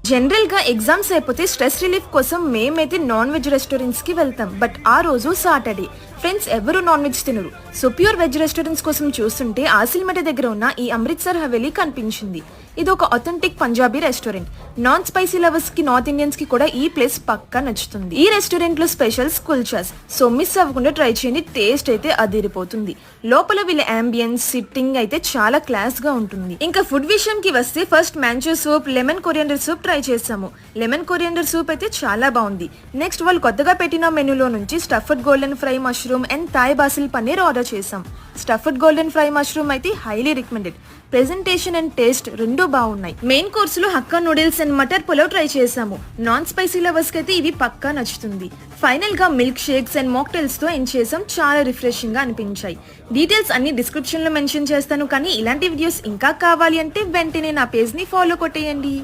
General గా exams అయిపోతే stress relief కోసం మేమైతే నాన్ వెజ్ రెస్టారెంట్స్ కి వెళ్తాం. బట్ ఆ రోజు సాటర్డే. ఫ్రెండ్స్ ఎవరు నాన్ వెజ్ తినరు. సో ప్యూర్ వెజ్ రెస్టారెంట్స్ కోసం చూస్తుంటే ఆసిల్మేట దగ్గర ఉన్న ఈ అమృత్సర్ హవేలీ కనిపించింది. ఇది ఒక authentic Punjabi restaurant. Non spicy lovers కి, నార్త్ ఇండియన్స్ కి కూడా ఈ ప్లేస్ పక్కా నచ్చుతుంది. ఈ రెస్టారెంట్ లో స్పెషల్స్ కుల్చాస్. సో మిస్ అవ్వకుండా ట్రై చేయండి. టేస్ట్ అయితే అదిరిపోతుంది. లోపల వీళ్ళ అంబియన్స్, సిట్టింగ్ అయితే చాలా క్లాస్ గా ఉంటుంది. ఇంకా ఫుడ్ విషయంకి వస్తే first manchow soup, lemon coriander soup try చేసాము. లెమన్ కొరియండర్ సూప్ అయితే చాలా బాగుంది. నెక్స్ట్ వాళ్ళు కొత్తగా పెట్టిన మెనూలో నుంచి stuffed golden fry mushroom and Thai basil paneer order చేసాం. స్టఫ్డ్ గోల్డెన్ ఫ్రై మష్రూమ్ అయితే highly recommended. Presentation and taste రెండూ బాగున్నాయి. మెయిన్ కోర్స్ లో Hakka noodles and matar pulao try చేసాము. నాన్ స్పైసీ లవర్స్ కి అయితే ఇది పక్కా నచ్చుతుంది. ఫైనల్ గా మిల్క్ షేక్స్ అండ్ మాక్టైల్స్ తో ఎండ్ చేసాం. చాలా రిఫ్రెషింగ్ గా అనిపించాయి. డీటెయిల్స్ అన్ని డిస్క్రిప్షన్ లో మెన్షన్ చేస్తాను. కానీ ఇలాంటి వీడియోస్ ఇంకా కావాలి అంటే వెంటనే నా పేజ్ ని ఫాలో కొట్టేయండి.